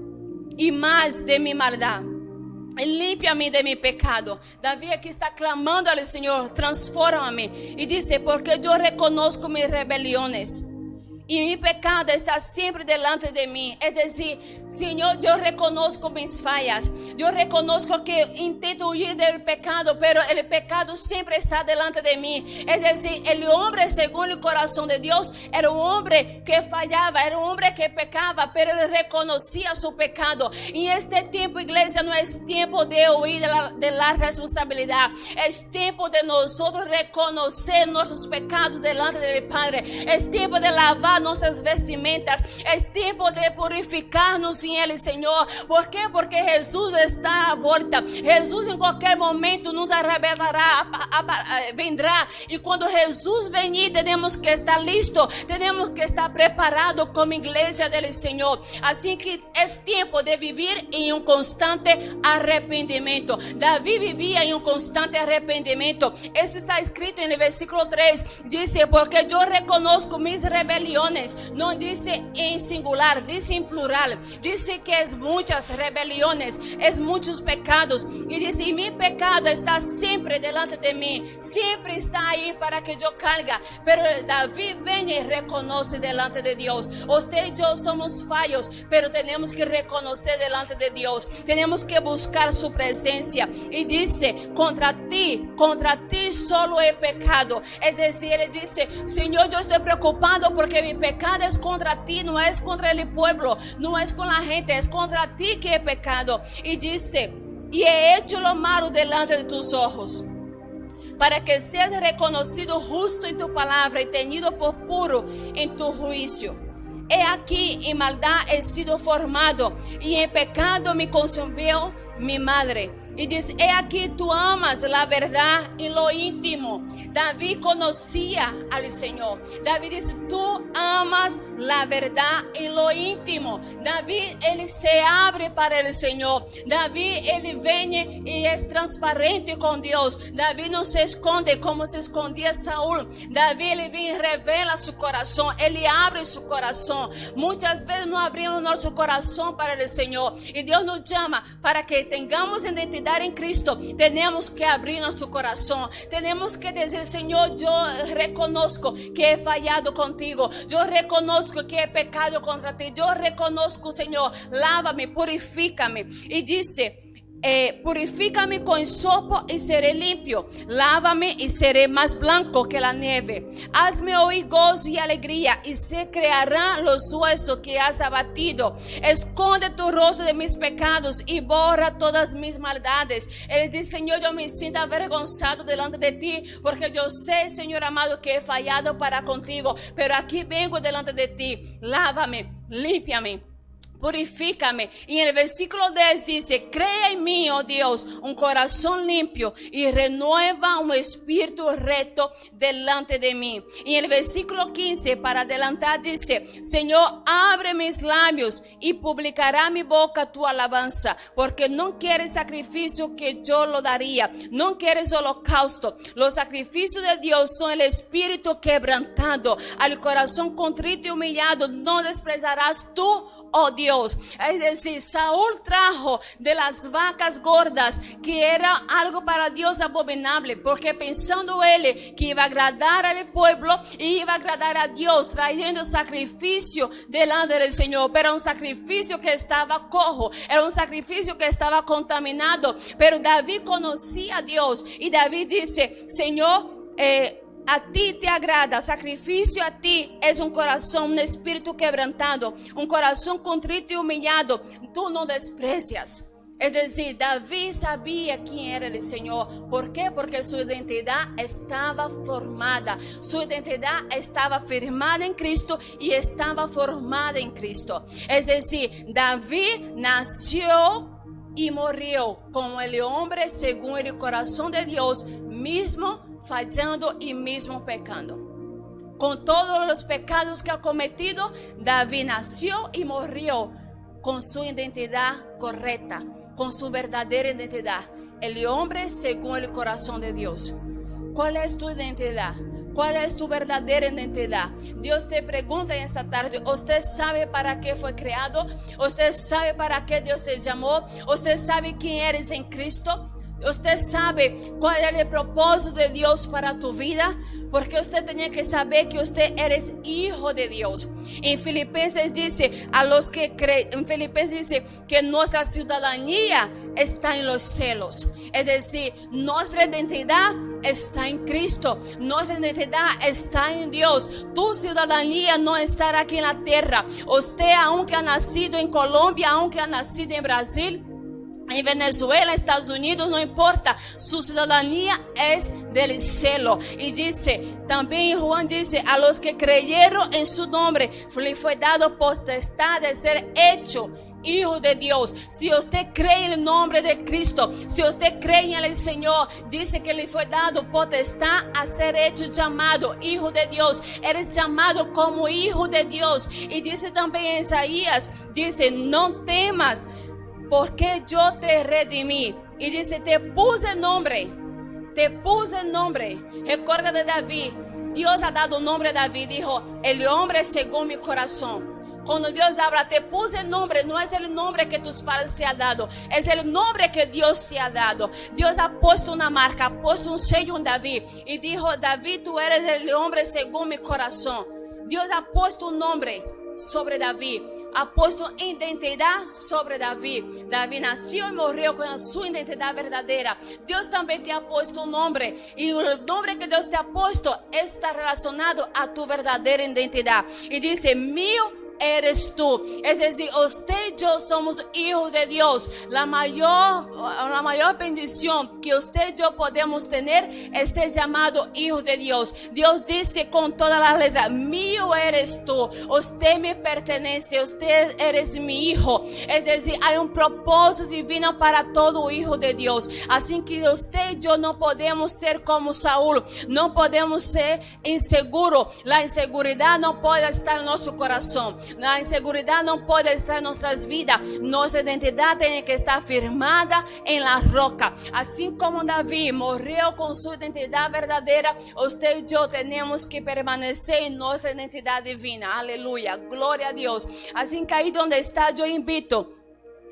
S2: y más de mi maldad, límpiame de mi pecado. David aquí está clamando al Señor, transfórmame. Y dice, porque yo reconozco mis rebeliones y mi pecado está siempre delante de mí. Es decir, Señor, yo reconozco mis fallas. Yo reconozco que intento huir del pecado, pero el pecado siempre está delante de mí. Es decir, el hombre según el corazón de Dios era un hombre que fallaba, era un hombre que pecaba, pero él reconocía su pecado. Y este tiempo, iglesia, no es tiempo de huir de la responsabilidad. Es tiempo de nosotros reconocer nuestros pecados delante del Padre. Es tiempo de lavar nuestras vestimentas. Es tiempo de purificarnos en el Señor. ¿Por qué? Porque Jesús está a vuelta. Jesús en cualquier momento nos revelará, vendrá. Y cuando Jesús venir, tenemos que estar listos, tenemos que estar preparados como iglesia del Señor. Así que es tiempo de vivir en un constante arrepentimiento. David vivía en un constante arrepentimiento. Eso está escrito en el versículo 3. Dice, porque yo reconozco mis rebeliones rebeliones. No dice en singular, dice en plural. Dice que es muchas rebeliones, es muchos pecados. Y dice, y mi pecado está siempre delante de mí, siempre está ahí para que yo cargue. Pero David viene y reconoce delante de Dios. Usted y yo somos fallos, pero tenemos que reconocer delante de Dios. Tenemos que buscar su presencia. Y dice, contra ti solo he pecado. Es decir, él dice, Señor, yo estoy preocupado porque mi pecado es contra ti, no es contra el pueblo, no es con la gente, es contra ti que he pecado. Y dice, y he hecho lo malo delante de tus ojos, para que seas reconocido justo en tu palabra y tenido por puro en tu juicio. He aquí, en maldad he sido formado, y en pecado me concibió mi madre. Y dice, he aquí, tú amas la verdad en lo íntimo. David conocía al Señor. David dice, tú amas la verdad en lo íntimo. David, él se abre para el Señor. David, él viene y es transparente con Dios. David no se esconde como se escondía Saúl. David, él viene y revela su corazón. Él abre su corazón. Muchas veces no abrimos nuestro corazón para el Señor. Y Dios nos llama para que tengamos identidad en Cristo. Tenemos que abrir nuestro corazón. Tenemos que decir, Señor, yo reconozco que he fallado contigo. Yo reconozco que he pecado contra ti. Yo reconozco, Señor, lávame, purifícame. Y dice, purifícame con hisopo y seré limpio. Lávame y seré más blanco que la nieve. Hazme oír gozo y alegría, y se crearán los huesos que has abatido. Esconde tu rostro de mis pecados y borra todas mis maldades. Él dice, Señor, yo me siento avergonzado delante de ti, porque yo sé, Señor amado, que he fallado para contigo, pero aquí vengo delante de ti. Lávame, límpiame, purifícame. Y en el versículo 10 dice, crea en mí, oh Dios, un corazón limpio y renueva un espíritu recto delante de mí. Y en el versículo 15, para adelantar, dice, Señor, abre mis labios y publicará mi boca tu alabanza, porque no quieres sacrificio que yo lo daría, no quieres holocausto. Los sacrificios de Dios son el espíritu quebrantado, al corazón contrito y humillado no despreciarás tú, oh Dios. Es decir, Saúl trajo de las vacas gordas, que era algo para Dios abominable, porque pensando él que iba a agradar al pueblo y iba a agradar a Dios, trayendo sacrificio delante del Señor, pero un sacrificio que estaba cojo, era un sacrificio que estaba contaminado. Pero David conocía a Dios, y David dice, Señor, a ti te agrada, sacrificio a ti es un corazón, un espíritu quebrantado, un corazón contrito y humillado, tú no desprecias. Es decir, David sabía quién era el Señor. ¿Por qué? Porque su identidad estaba formada, su identidad estaba firmada en Cristo y estaba formada en Cristo. Es decir, David nació y murió como el hombre según el corazón de Dios, mismo fallando y mismo pecando. Con todos los pecados que ha cometido, David nació y murió con su identidad correcta, con su verdadera identidad. El hombre según el corazón de Dios. ¿Cuál es tu identidad? ¿Cuál es tu verdadera identidad? Dios te pregunta en esta tarde, ¿usted sabe para qué fue creado? ¿Usted sabe para qué Dios te llamó? ¿Usted sabe quién eres en Cristo? ¿Usted sabe cuál es el propósito de Dios para tu vida? Porque usted tenía que saber que usted eres hijo de Dios. En Filipenses dice, que nuestra ciudadanía está en los cielos. Es decir, nuestra identidad está en Cristo. Nuestra identidad está en Dios. Tu ciudadanía no está aquí en la tierra. Usted, aunque ha nacido en Colombia, aunque ha nacido en Brasil, en Venezuela, Estados Unidos, no importa, su ciudadanía es del cielo. Y dice, también Juan dice, a los que creyeron en su nombre, le fue dado potestad de ser hecho hijo de Dios. Si usted cree en el nombre de Cristo, si usted cree en el Señor, dice que le fue dado potestad a ser hecho llamado hijo de Dios. Eres llamado como hijo de Dios. Y dice también en Isaías, dice, no temas, porque yo te redimí. Y dice, te puse nombre. Te puse nombre. Recuerda de David. Dios ha dado nombre a David. Dijo, el hombre según mi corazón. Cuando Dios habla, te puse el nombre, no es el nombre que tus padres te han dado, es el nombre que Dios te ha dado. Dios ha puesto una marca, ha puesto un sello en David y dijo, David, tú eres el hombre según mi corazón. Dios ha puesto un nombre sobre David, ha puesto identidad sobre David. David nació y murió con su identidad verdadera. Dios también te ha puesto un nombre y el nombre que Dios te ha puesto está relacionado a tu verdadera identidad. Y dice, mío eres tú. Es decir, usted y yo somos hijos de Dios. La mayor bendición que usted y yo podemos tener es ser llamado hijo de Dios. Dios dice con todas las letras, mío eres tú, usted me pertenece, usted eres mi hijo. Es decir, hay un propósito divino para todo hijo de Dios. Así que usted y yo no podemos ser como Saúl, no podemos ser inseguros. La inseguridad no puede estar en nuestro corazón. La inseguridad no puede estar en nuestras vidas. Nuestra identidad tiene que estar firmada en la roca. Así como David murió con su identidad verdadera, usted y yo tenemos que permanecer en nuestra identidad divina. Aleluya, gloria a Dios. Así que ahí donde está, yo invito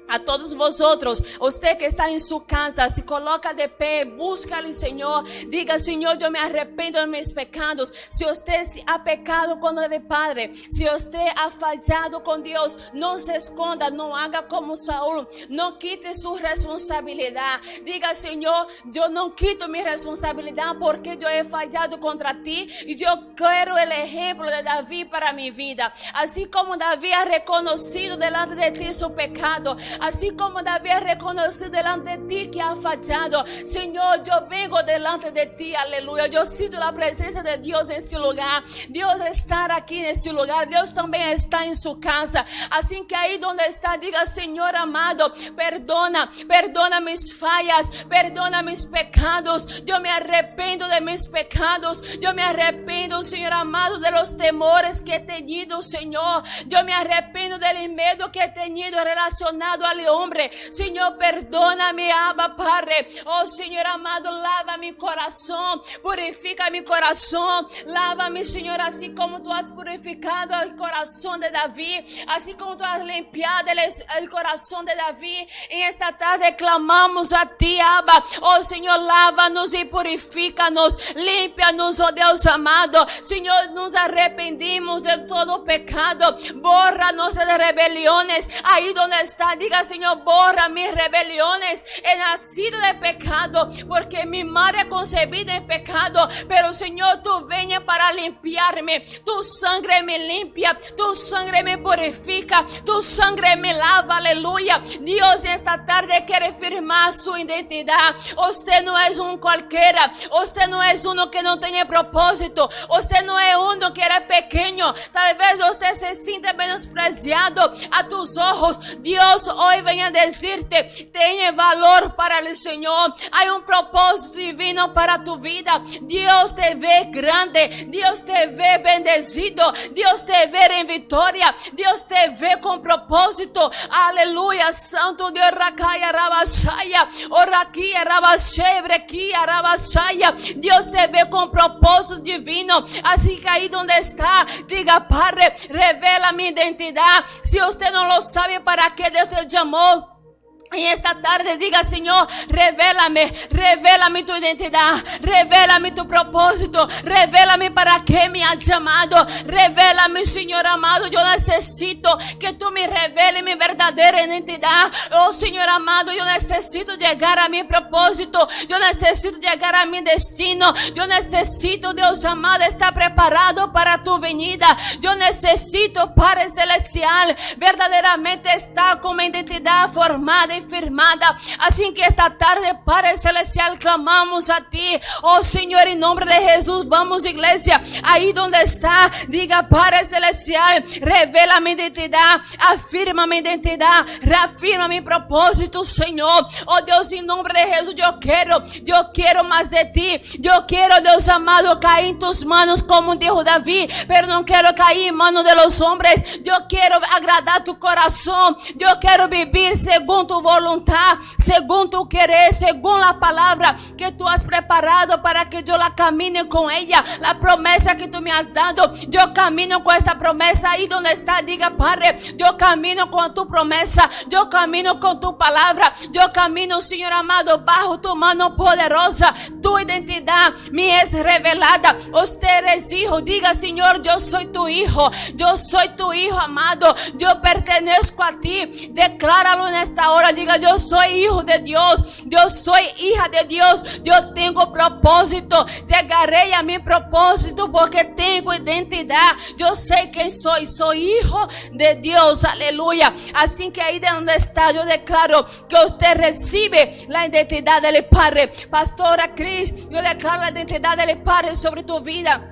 S2: a todos vosotros, usted que está en su casa, se coloca de pie, busca al Señor, diga, Señor, yo me arrepiento de mis pecados. Si usted ha pecado con el Padre, si usted ha fallado con Dios, no se esconda, no haga como Saúl, no quite su responsabilidad. Diga, Señor, yo no quito mi responsabilidad porque yo he fallado contra ti y yo quiero el ejemplo de David para mi vida. Así como David ha reconocido delante de ti su pecado, así como David ha reconocido delante de ti que ha fallado, Señor, yo vengo delante de ti, aleluya. Yo siento la presencia de Dios en este lugar. Dios está aquí en este lugar. Dios también está en su casa. Así que ahí donde está, diga, Señor amado, perdona mis fallas, perdona mis pecados. Yo me arrepiento de mis pecados. Yo me arrepiento, Señor amado, de los temores que he tenido, Señor. Yo me arrepiento del miedo que he tenido relacionado al hombre. Señor, perdóname, Abba Padre. Oh Señor amado, lava mi corazón, purifica mi corazón, lávame, Señor, así como tú has purificado el corazón de David, así como tú has limpiado el corazón de David. En esta tarde clamamos a ti, Abba. Oh Señor, lávanos y purifícanos, límpianos, oh Dios amado. Señor, nos arrepentimos de todo pecado, borra nuestras rebeliones. Ahí donde está, diga, Señor, borra mis rebeliones. He nacido de pecado porque mi madre concebida en pecado, pero Señor, tú vienes para limpiarme. Tu sangre me limpia, tu sangre me purifica, tu sangre me lava, aleluya. Dios esta tarde quiere firmar su identidad. Usted no es un cualquiera, usted no es uno que no tiene propósito, usted no es uno que era pequeño. Tal vez usted se siente menospreciado a tus ojos. Dios hoy viene a decirte, tiene valor para el Señor. Hay un propósito divino para tu vida. Dios te ve grande, Dios te ve bendecido, Dios te ve en victoria, Dios te ve con propósito. Aleluya, santo Dios. Rakaya Rabashaya, Orakia Rabashebrekia Rabashaya. Dios te ve con propósito divino. Así que ahí donde está, diga, Padre, revela mi identidad. Si usted no lo sabe, ¿para qué Dios te llamó? Y esta tarde diga, Señor, revélame tu identidad, revélame tu propósito, revélame para qué me has llamado, revélame, Señor amado. Yo necesito que tú me reveles mi verdadera identidad. Oh Señor amado, yo necesito llegar a mi propósito, yo necesito llegar a mi destino, yo necesito, Dios amado, estar preparado para tu venida. Yo necesito, Padre Celestial, verdaderamente estar con mi identidad formada y firmada. Así que esta tarde, Padre Celestial, clamamos a ti, oh Señor, en nombre de Jesús. Vamos, iglesia, ahí donde está, diga, Padre Celestial, revela mi identidad, afirma mi identidad, reafirma mi propósito, Señor. Oh Dios, en nombre de Jesús, yo quiero más de ti. Yo quiero, Dios amado, caer en tus manos como dijo David, pero no quiero caer en manos de los hombres. Yo quiero agradar tu corazón, yo quiero vivir según tu voluntad. voluntad, según tu querer, según la palabra que tú has preparado para que yo la camine con ella. La promesa que tú me has dado, yo camino con esta promesa. Ahí donde está, diga: Padre, yo camino con tu promesa, yo camino con tu palabra, yo camino, Señor amado, bajo tu mano poderosa. Tu identidad me es revelada. Usted es hijo. Diga: Señor, yo soy tu hijo, yo soy tu hijo amado, yo pertenezco a ti. Decláralo en esta hora. Diga: yo soy hijo de Dios, yo soy hija de Dios, yo tengo propósito, llegaré a mi propósito porque tengo identidad. Yo sé quién soy hijo de Dios, aleluya. Así que ahí de donde está, yo declaro que usted recibe la identidad del Padre. Pastora Cris, yo declaro la identidad del Padre sobre tu vida.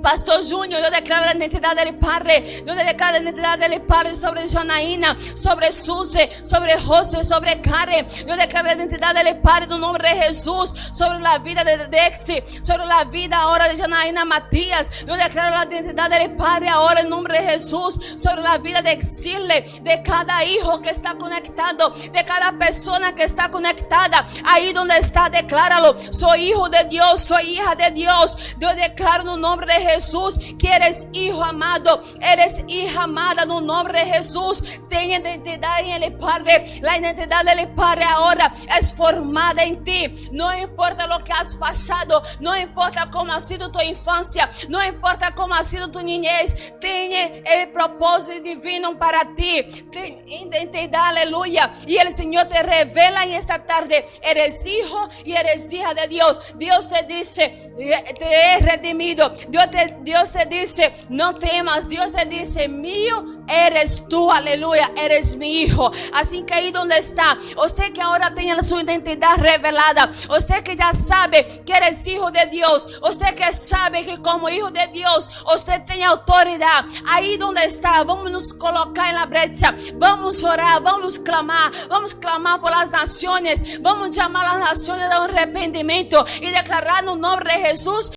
S2: Pastor Júnior, yo declaro la identidad del Padre. Yo declaro la identidad del Padre sobre Janaína, sobre Suze, sobre José, sobre Karen. Yo declaro la identidad del Padre en el nombre de Jesús sobre la vida de Dexy, sobre la vida ahora de Janaína Matías. Yo declaro la identidad del Padre ahora en nombre de Jesús sobre la vida de Exile, de cada hijo que está conectado, de cada persona que está conectada. Ahí donde está, decláralo: soy hijo de Dios, soy hija de Dios. Yo declaro en el nombre de Jesús que eres hijo amado, eres hija amada en el nombre de Jesús. Ten identidad en el Padre. La identidad del Padre ahora es formada en ti. No importa lo que has pasado, no importa cómo ha sido tu infancia, no importa cómo ha sido tu niñez, tiene el propósito divino para ti. Ten identidad, aleluya. Y el Señor te revela en esta tarde: eres hijo y eres hija de Dios. Dios te dice: te he redimido. Dios te dice: no temas. Dios te dice: mío eres tú, aleluya, eres mi hijo. Así que ahí donde está, usted que ahora tiene su identidad revelada, usted que ya sabe que eres hijo de Dios, usted que sabe que como hijo de Dios usted tiene autoridad, ahí donde está, vamos nos colocar en la brecha, vamos orar, vamos clamar por las naciones, vamos llamar a las naciones a un arrepentimiento y declarar en el nombre de Jesús